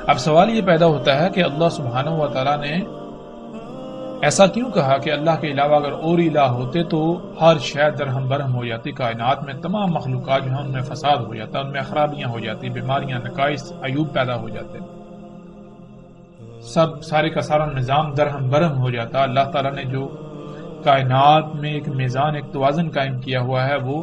اب سوال یہ پیدا ہوتا ہے کہ اللہ سبحانہ و تعالیٰ نے ایسا کیوں کہا کہ اللہ کے علاوہ اگر اور الہ ہوتے تو ہر شے درہم برہم ہو جاتی، کائنات میں تمام مخلوقات جو ہیں ان میں فساد ہو جاتا، ان میں خرابیاں ہو جاتی، بیماریاں، نقائص، عیوب پیدا ہو جاتے، سارے کا سارا نظام درہم برہم ہو جاتا۔ اللہ تعالیٰ نے جو کائنات میں ایک میزان، ایک توازن قائم کیا ہوا ہے وہ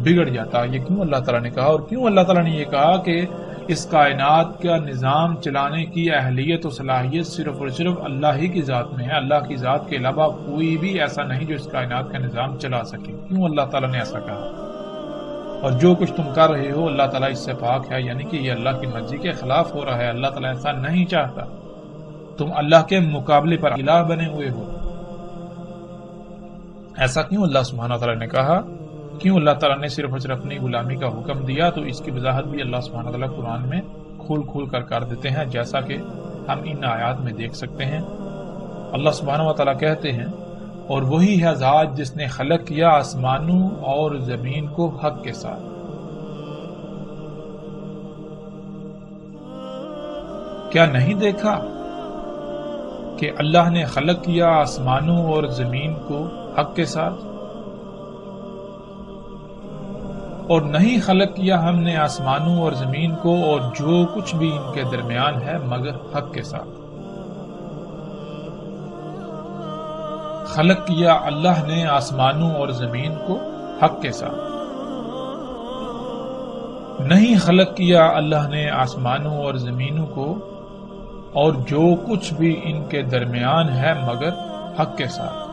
بگڑ جاتا۔ یہ کیوں اللہ تعالیٰ نے کہا، اور کیوں اللہ تعالیٰ نے یہ کہا کہ اس کائنات کا نظام چلانے کی اہلیت و صلاحیت صرف اور صرف اللہ ہی کی ذات میں ہے، اللہ کی ذات کے علاوہ کوئی بھی ایسا نہیں جو اس کائنات کا نظام چلا سکے۔ کیوں اللہ تعالیٰ نے ایسا کہا؟ اور جو کچھ تم کر رہے ہو اللہ تعالیٰ اس سے پاک ہے، یعنی کہ یہ اللہ کی مرضی کے خلاف ہو رہا ہے، اللہ تعالیٰ ایسا نہیں چاہتا، تم اللہ کے مقابلے پر الہ بنے ہوئے ہو۔ ایسا کیوں اللہ سبحانہ تعالیٰ نے کہا؟ کیوں اللہ تعالیٰ نے صرف اور صرف اپنی غلامی کا حکم دیا؟ تو اس کی وضاحت بھی اللہ سبحانہ تعالیٰ قرآن میں کھول کر دیتے ہیں، جیسا کہ ہم ان آیات میں دیکھ سکتے ہیں۔ اللہ سبحانہ تعالیٰ کہتے ہیں، اور وہی ہے ذات جس نے خلق کیا آسمانوں اور زمین کو حق کے ساتھ۔ کیا نہیں دیکھا کہ اللہ نے خلق کیا آسمانوں اور زمین کو حق کے ساتھ؟ اور نہیں خلق کیا ہم نے آسمانوں اور زمین کو اور جو کچھ بھی ان کے درمیان ہے مگر حق کے ساتھ۔ خلق کیا اللہ نے آسمانوں اور زمین کو حق کے ساتھ، نہیں خلق کیا اللہ نے آسمانوں اور زمینوں کو اور جو کچھ بھی ان کے درمیان ہے مگر حق کے ساتھ۔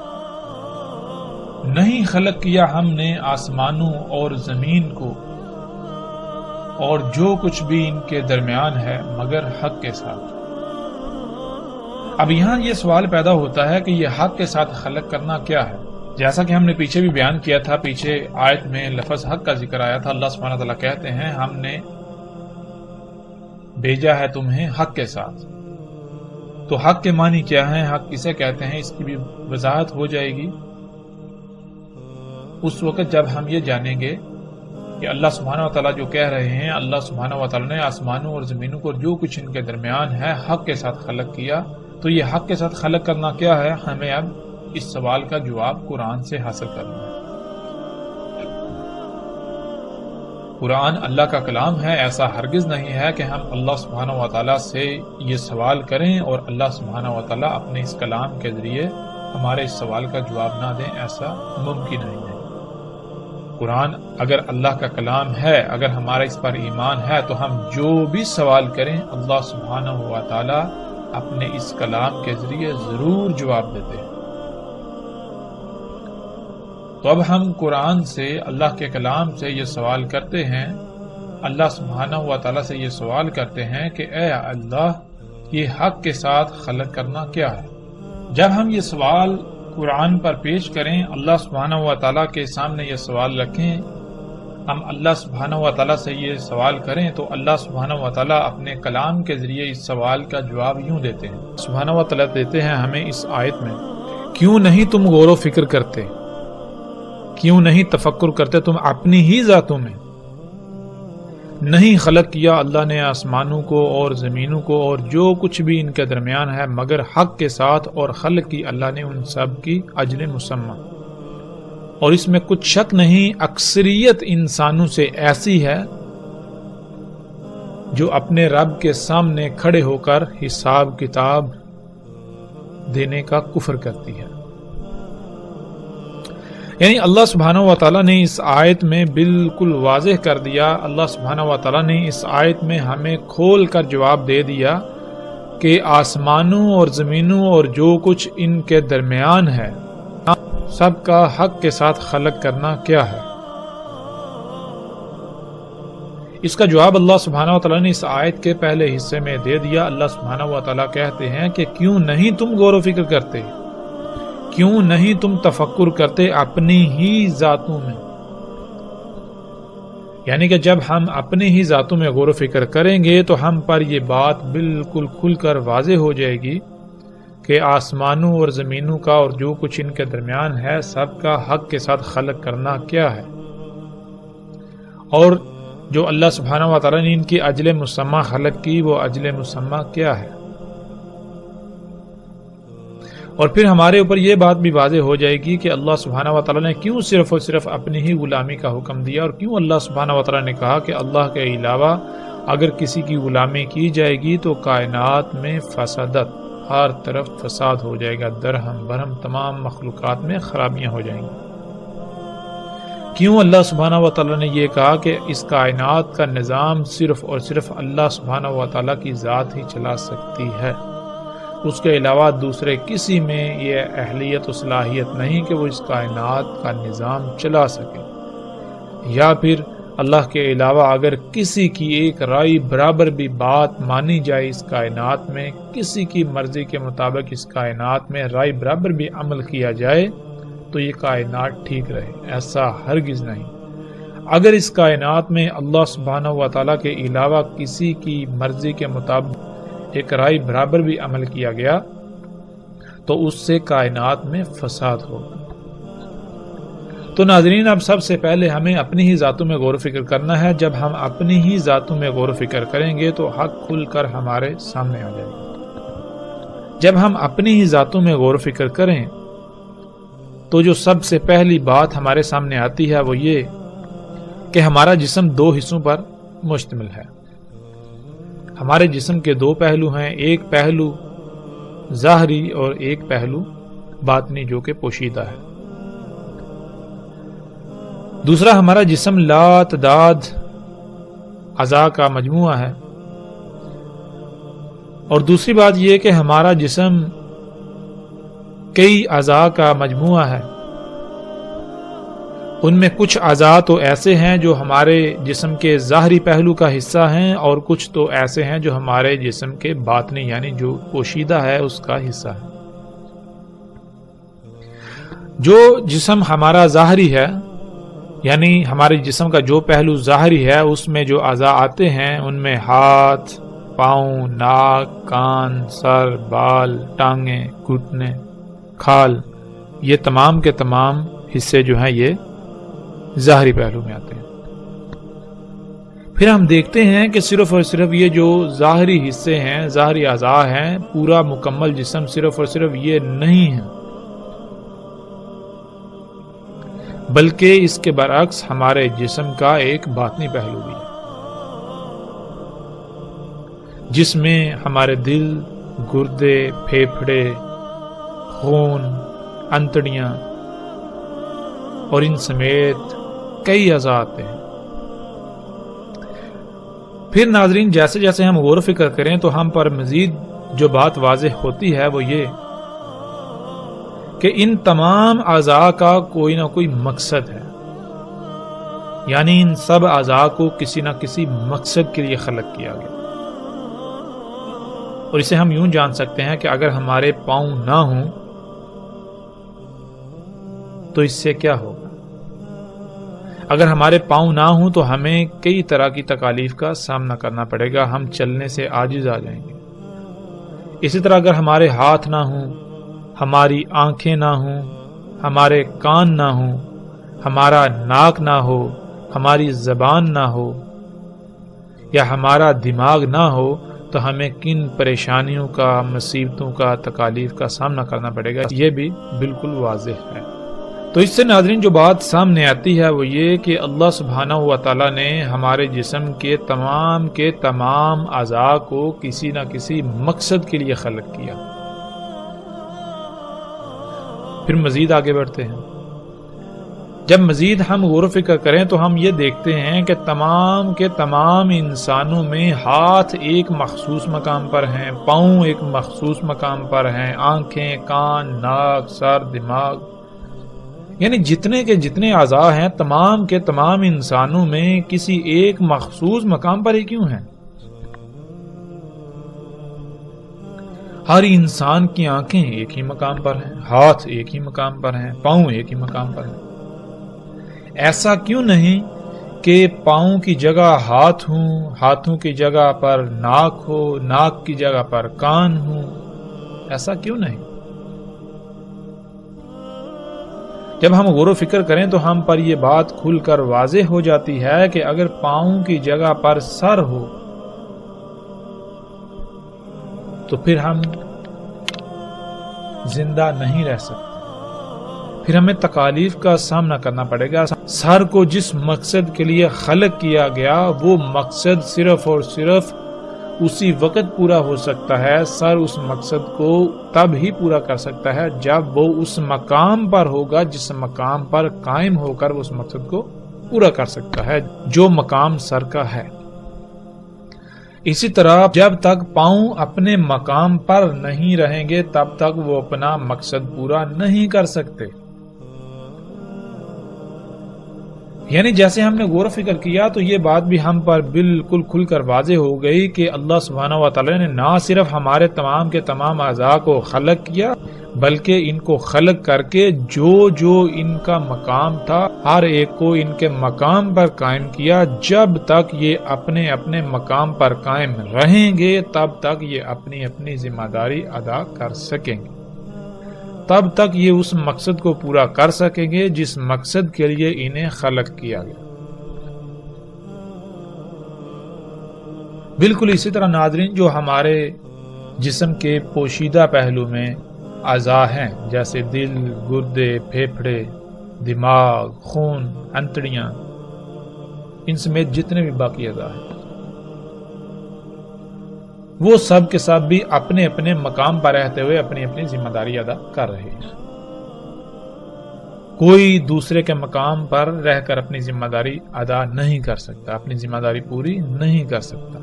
نہیں خلق کیا ہم نے آسمانوں اور زمین کو اور جو کچھ بھی ان کے درمیان ہے مگر حق کے ساتھ۔ اب یہاں یہ سوال پیدا ہوتا ہے کہ یہ حق کے ساتھ خلق کرنا کیا ہے؟ جیسا کہ ہم نے پیچھے بھی بیان کیا تھا، پیچھے آیت میں لفظ حق کا ذکر آیا تھا۔ اللہ سبحانہ تعالیٰ کہتے ہیں ہم نے بھیجا ہے تمہیں حق کے ساتھ۔ تو حق کے معنی کیا ہے، حق کسے کہتے ہیں، اس کی بھی وضاحت ہو جائے گی اس وقت جب ہم یہ جانیں گے کہ اللہ سبحانہ و تعالیٰ جو کہہ رہے ہیں، اللہ سبحانہ و تعالیٰ نے آسمانوں اور زمینوں کو جو کچھ ان کے درمیان ہے حق کے ساتھ خلق کیا، تو یہ حق کے ساتھ خلق کرنا کیا ہے؟ ہمیں اب اس سوال کا جواب قرآن سے حاصل کرنا ہے۔ قرآن اللہ کا کلام ہے، ایسا ہرگز نہیں ہے کہ ہم اللہ سبحانہ و تعالیٰ سے یہ سوال کریں اور اللہ سبحانہ و تعالیٰ اپنے اس کلام کے ذریعے ہمارے اس سوال کا جواب نہ دیں، ایسا ممکن نہیں ہے۔ قرآن اگر اللہ کا کلام ہے، اگر ہمارا اس پر ایمان ہے، تو ہم جو بھی سوال کریں اللہ سبحانہ و تعالی اپنے اس کلام کے ذریعے ضرور جواب دیتے ہیں۔ تو اب ہم قرآن سے، اللہ کے کلام سے یہ سوال کرتے ہیں، اللہ سبحانہ و تعالی سے یہ سوال کرتے ہیں کہ اے اللہ، یہ حق کے ساتھ خلق کرنا کیا ہے؟ جب ہم یہ سوال قرآن پر پیش کریں، اللہ سبحانہ و تعالیٰ کے سامنے یہ سوال رکھیں، ہم اللہ سبحانہ و تعالیٰ سے یہ سوال کریں، تو اللہ سبحانہ و تعالیٰ اپنے کلام کے ذریعے اس سوال کا جواب یوں دیتے ہیں۔ سبحانہ و تعالیٰ دیتے ہیں ہمیں اس آیت میں، کیوں نہیں تم غور و فکر کرتے، کیوں نہیں تفکر کرتے تم اپنی ہی ذاتوں میں؟ نہیں خلق کیا اللہ نے آسمانوں کو اور زمینوں کو اور جو کچھ بھی ان کے درمیان ہے مگر حق کے ساتھ، اور خلق کی اللہ نے ان سب کی اجل مسمى، اور اس میں کچھ شک نہیں اکثریت انسانوں سے ایسی ہے جو اپنے رب کے سامنے کھڑے ہو کر حساب کتاب دینے کا کفر کرتی ہے۔ یعنی اللہ سبحانہ و تعالیٰ نے اس آیت میں بالکل واضح کر دیا، اللہ سبحانہ و تعالیٰ نے اس آیت میں ہمیں کھول کر جواب دے دیا کہ آسمانوں اور زمینوں اور جو کچھ ان کے درمیان ہے سب کا حق کے ساتھ خلق کرنا کیا ہے۔ اس کا جواب اللہ سبحانہ و تعالیٰ نے اس آیت کے پہلے حصے میں دے دیا۔ اللہ سبحانہ و تعالیٰ کہتے ہیں کہ کیوں نہیں تم غور و فکر کرتے، کیوں نہیں تم تفکر کرتے اپنی ہی ذاتوں میں؟ یعنی کہ جب ہم اپنی ہی ذاتوں میں غور و فکر کریں گے تو ہم پر یہ بات بالکل کھل کر واضح ہو جائے گی کہ آسمانوں اور زمینوں کا اور جو کچھ ان کے درمیان ہے سب کا حق کے ساتھ خلق کرنا کیا ہے۔ اور جو اللہ سبحانہ و تعالیٰ نے ان کی اجل مسمى خلق کی، وہ اجل مسمى کیا ہے؟ اور پھر ہمارے اوپر یہ بات بھی واضح ہو جائے گی کہ اللہ سبحانہ و تعالیٰ نے کیوں صرف اور صرف اپنی ہی غلامی کا حکم دیا، اور کیوں اللہ سبحانہ و تعالیٰ نے کہا کہ اللہ کے علاوہ اگر کسی کی غلامی کی جائے گی تو کائنات میں فسادت، ہر طرف فساد ہو جائے گا، درہم برہم تمام مخلوقات میں خرابیاں ہو جائیں گی۔ کیوں اللہ سبحانہ و تعالیٰ نے یہ کہا کہ اس کائنات کا نظام صرف اور صرف اللہ سبحانہ و تعالیٰ کی ذات ہی چلا سکتی ہے، اس کے علاوہ دوسرے کسی میں یہ اہلیت و صلاحیت نہیں کہ وہ اس کائنات کا نظام چلا سکے، یا پھر اللہ کے علاوہ اگر کسی کی ایک رائے برابر بھی بات مانی جائے اس کائنات میں، کسی کی مرضی کے مطابق اس کائنات میں رائے برابر بھی عمل کیا جائے تو یہ کائنات ٹھیک رہے، ایسا ہرگز نہیں۔ اگر اس کائنات میں اللہ سبحانہ و تعالیٰ کے علاوہ کسی کی مرضی کے مطابق ایک رائے برابر بھی عمل کیا گیا تو اس سے کائنات میں فساد ہوگا۔ تو ناظرین، اب سب سے پہلے ہمیں اپنی ہی ذاتوں میں غور و فکر کرنا ہے۔ جب ہم اپنی ہی ذاتوں میں غور و فکر کریں گے تو حق کھل کر ہمارے سامنے آ جائے گا۔ جب ہم اپنی ہی ذاتوں میں غور و فکر کریں تو جو سب سے پہلی بات ہمارے سامنے آتی ہے وہ یہ کہ ہمارا جسم دو حصوں پر مشتمل ہے۔ ہمارے جسم کے دو پہلو ہیں، ایک پہلو ظاہری اور ایک پہلو باطنی جو کہ پوشیدہ ہے۔ دوسرا، ہمارا جسم لا تعداد اعضاء کا مجموعہ ہے، اور دوسری بات یہ کہ ہمارا جسم کئی اعضاء کا مجموعہ ہے۔ ان میں کچھ اعضاء تو ایسے ہیں جو ہمارے جسم کے ظاہری پہلو کا حصہ ہیں، اور کچھ تو ایسے ہیں جو ہمارے جسم کے باطنی یعنی جو پوشیدہ ہے اس کا حصہ ہے۔ جو جسم ہمارا ظاہری ہے، یعنی ہمارے جسم کا جو پہلو ظاہری ہے، اس میں جو اعضاء آتے ہیں ان میں ہاتھ، پاؤں، ناک، کان، سر، بال، ٹانگیں، گھٹنے، کھال، یہ تمام کے تمام حصے جو ہیں یہ ظاہری پہلو میں آتے ہیں۔ پھر ہم دیکھتے ہیں کہ صرف اور صرف یہ جو ظاہری حصے ہیں، ظاہری اعضاء ہیں، پورا مکمل جسم صرف اور صرف یہ نہیں ہے، بلکہ اس کے برعکس ہمارے جسم کا ایک باطنی پہلو بھی ہے، جس میں ہمارے دل، گردے، پھیپھڑے، خون، انتڑیاں اور ان سمیت کئی اعضاء آتے ہیں۔ پھر ناظرین، جیسے جیسے ہم غور و فکر کریں تو ہم پر مزید جو بات واضح ہوتی ہے وہ یہ کہ ان تمام اعضاء کا کوئی نہ کوئی مقصد ہے، یعنی ان سب اعضاء کو کسی نہ کسی مقصد کے لیے خلق کیا گیا۔ اور اسے ہم یوں جان سکتے ہیں کہ اگر ہمارے پاؤں نہ ہوں تو اس سے کیا ہوگا؟ اگر ہمارے پاؤں نہ ہوں تو ہمیں کئی طرح کی تکالیف کا سامنا کرنا پڑے گا، ہم چلنے سے عاجز آ جائیں گے۔ اسی طرح اگر ہمارے ہاتھ نہ ہوں، ہماری آنکھیں نہ ہوں، ہمارے کان نہ ہوں، ہمارا ناک نہ ہو، ہماری زبان نہ ہو، یا ہمارا دماغ نہ ہو تو ہمیں کن پریشانیوں کا، مصیبتوں کا، تکالیف کا سامنا کرنا پڑے گا، یہ بھی بالکل واضح ہے۔ تو اس سے ناظرین جو بات سامنے آتی ہے وہ یہ کہ اللہ سبحانہ و تعالیٰ نے ہمارے جسم کے تمام اعضاء کو کسی نہ کسی مقصد کے لیے خلق کیا۔ پھر مزید آگے بڑھتے ہیں۔ جب مزید ہم غور و فکر کریں تو ہم یہ دیکھتے ہیں کہ تمام کے تمام انسانوں میں ہاتھ ایک مخصوص مقام پر ہیں، پاؤں ایک مخصوص مقام پر ہیں، آنکھیں، کان، ناک، سر، دماغ، یعنی جتنے کے جتنے اعضاء ہیں تمام کے تمام انسانوں میں کسی ایک مخصوص مقام پر ہی کیوں ہیں؟ ہر انسان کی آنکھیں ایک ہی مقام پر ہیں، ہاتھ ایک ہی مقام پر ہیں، پاؤں ایک ہی مقام پر ہیں۔ ایسا کیوں نہیں کہ پاؤں کی جگہ ہاتھ ہوں، ہاتھوں کی جگہ پر ناک ہو، ناک کی جگہ پر کان ہوں؟ ایسا کیوں نہیں؟ جب ہم غور و فکر کریں تو ہم پر یہ بات کھل کر واضح ہو جاتی ہے کہ اگر پاؤں کی جگہ پر سر ہو تو پھر ہم زندہ نہیں رہ سکتے، پھر ہمیں تکالیف کا سامنا کرنا پڑے گا۔ سر کو جس مقصد کے لیے خلق کیا گیا وہ مقصد صرف اور صرف اسی وقت پورا ہو سکتا ہے، سر اس مقصد کو تب ہی پورا کر سکتا ہے جب وہ اس مقام پر ہوگا جس مقام پر قائم ہو کر وہ اس مقصد کو پورا کر سکتا ہے جو مقام سر کا ہے۔ اسی طرح جب تک پاؤں اپنے مقام پر نہیں رہیں گے تب تک وہ اپنا مقصد پورا نہیں کر سکتے۔ یعنی جیسے ہم نے غور و فکر کیا تو یہ بات بھی ہم پر بالکل کھل کر واضح ہو گئی کہ اللہ سبحانہ و تعالی نے نہ صرف ہمارے تمام کے تمام اعضاء کو خلق کیا بلکہ ان کو خلق کر کے جو ان کا مقام تھا ہر ایک کو ان کے مقام پر قائم کیا۔ جب تک یہ اپنے اپنے مقام پر قائم رہیں گے تب تک یہ اپنی اپنی ذمہ داری ادا کر سکیں گے، تب تک یہ اس مقصد کو پورا کر سکیں گے جس مقصد کے لیے انہیں خلق کیا گیا۔ بالکل اسی طرح ناظرین جو ہمارے جسم کے پوشیدہ پہلو میں اعضاء ہیں جیسے دل، گردے، پھیپھڑے، دماغ، خون، انتڑیاں، ان سمیت جتنے بھی باقی اعضاء ہیں وہ سب کے سب بھی اپنے اپنے مقام پر رہتے ہوئے اپنی اپنی ذمہ داری ادا کر رہے ہیں۔ کوئی دوسرے کے مقام پر رہ کر اپنی ذمہ داری ادا نہیں کر سکتا، اپنی ذمہ داری پوری نہیں کر سکتا۔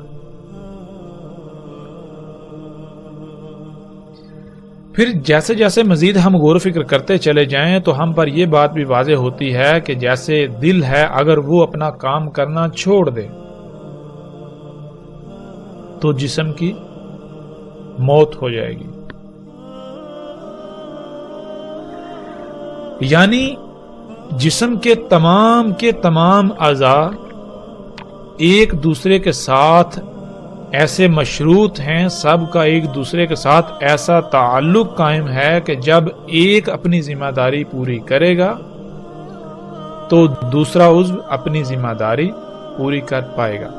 پھر جیسے جیسے مزید ہم غور و فکر کرتے چلے جائیں تو ہم پر یہ بات بھی واضح ہوتی ہے کہ جیسے دل ہے اگر وہ اپنا کام کرنا چھوڑ دے تو جسم کی موت ہو جائے گی۔ یعنی جسم کے تمام اعضاء ایک دوسرے کے ساتھ ایسے مشروط ہیں، سب کا ایک دوسرے کے ساتھ ایسا تعلق قائم ہے کہ جب ایک اپنی ذمہ داری پوری کرے گا تو دوسرا عضو اپنی ذمہ داری پوری کر پائے گا۔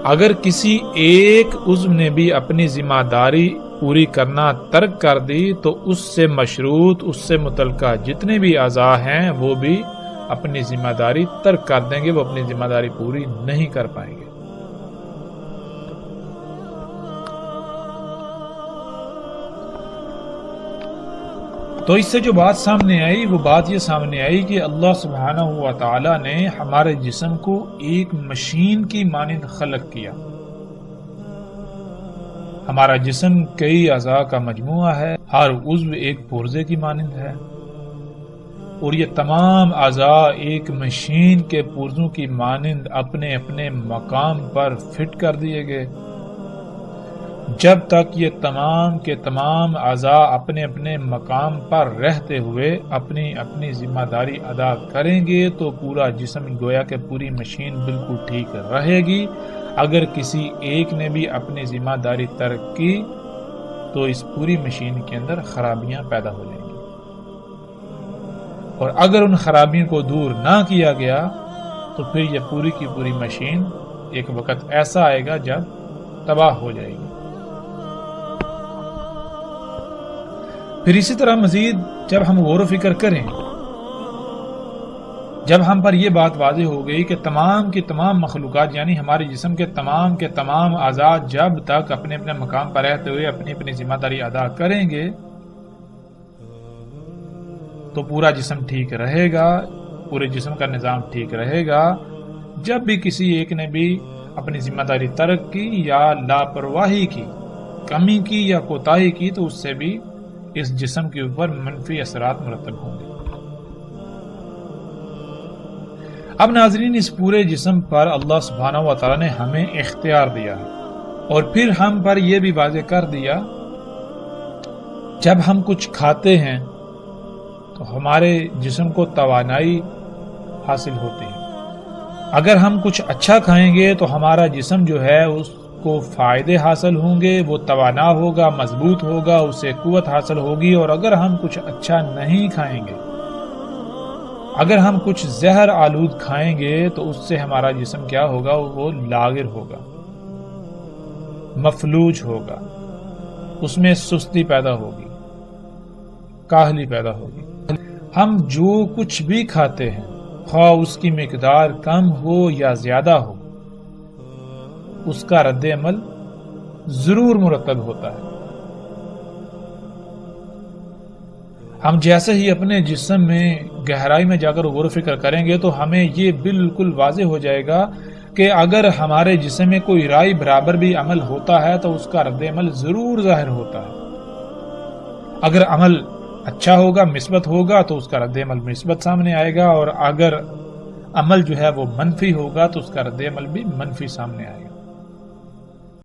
اگر کسی ایک عضو نے بھی اپنی ذمہ داری پوری کرنا ترک کر دی تو اس سے مشروط، اس سے متعلقہ جتنے بھی اعضاء ہیں وہ بھی اپنی ذمہ داری ترک کر دیں گے، وہ اپنی ذمہ داری پوری نہیں کر پائیں گے۔ تو اس سے جو بات سامنے آئی وہ بات یہ سامنے آئی کہ اللہ سبحانہ و تعالی نے ہمارے جسم کو ایک مشین کی مانند خلق کیا۔ ہمارا جسم کئی اعضاء کا مجموعہ ہے، ہر عضو ایک پرزے کی مانند ہے، اور یہ تمام اعضاء ایک مشین کے پرزوں کی مانند اپنے اپنے مقام پر فٹ کر دیے گئے۔ جب تک یہ تمام کے تمام اعضاء اپنے اپنے مقام پر رہتے ہوئے اپنی اپنی ذمہ داری ادا کریں گے تو پورا جسم گویا کہ پوری مشین بالکل ٹھیک رہے گی۔ اگر کسی ایک نے بھی اپنی ذمہ داری ترک کی تو اس پوری مشین کے اندر خرابیاں پیدا ہو جائیں گی، اور اگر ان خرابیوں کو دور نہ کیا گیا تو پھر یہ پوری کی پوری مشین ایک وقت ایسا آئے گا جب تباہ ہو جائے گی۔ پھر اسی طرح مزید جب ہم غور و فکر کریں، جب ہم پر یہ بات واضح ہو گئی کہ تمام کی تمام مخلوقات یعنی ہمارے جسم کے تمام اعضاء جب تک اپنے اپنے مقام پر رہتے ہوئے اپنی اپنی ذمہ داری ادا کریں گے تو پورا جسم ٹھیک رہے گا، پورے جسم کا نظام ٹھیک رہے گا۔ جب بھی کسی ایک نے بھی اپنی ذمہ داری ترک کی یا لاپرواہی کی، کمی کی یا کوتاہی کی تو اس سے بھی اس جسم کے اوپر منفی اثرات مرتب ہوں گے۔ اب ناظرین اس پورے جسم پر اللہ سبحانہ و تعالی نے ہمیں اختیار دیا ہے، اور پھر ہم پر یہ بھی واضح کر دیا جب ہم کچھ کھاتے ہیں تو ہمارے جسم کو توانائی حاصل ہوتی ہے۔ اگر ہم کچھ اچھا کھائیں گے تو ہمارا جسم جو ہے اس کو فائدے حاصل ہوں گے، وہ توانا ہوگا، مضبوط ہوگا، اسے قوت حاصل ہوگی۔ اور اگر ہم کچھ اچھا نہیں کھائیں گے اگر ہم کچھ زہر آلود کھائیں گے تو اس سے ہمارا جسم کیا ہوگا؟ وہ لاغر ہوگا، مفلوج ہوگا، اس میں سستی پیدا ہوگی، کاہلی پیدا ہوگی۔ ہم جو کچھ بھی کھاتے ہیں، خواہ اس کی مقدار کم ہو یا زیادہ ہو، اس کا رد عمل ضرور مرتب ہوتا ہے۔ ہم جیسے ہی اپنے جسم میں گہرائی میں جا کر غور و فکر کریں گے تو ہمیں یہ بالکل واضح ہو جائے گا کہ اگر ہمارے جسم میں کوئی رائے برابر بھی عمل ہوتا ہے تو اس کا رد عمل ضرور ظاہر ہوتا ہے۔ اگر عمل اچھا ہوگا، مثبت ہوگا، تو اس کا رد عمل مثبت سامنے آئے گا، اور اگر عمل جو ہے وہ منفی ہوگا تو اس کا رد عمل بھی منفی سامنے آئے گا۔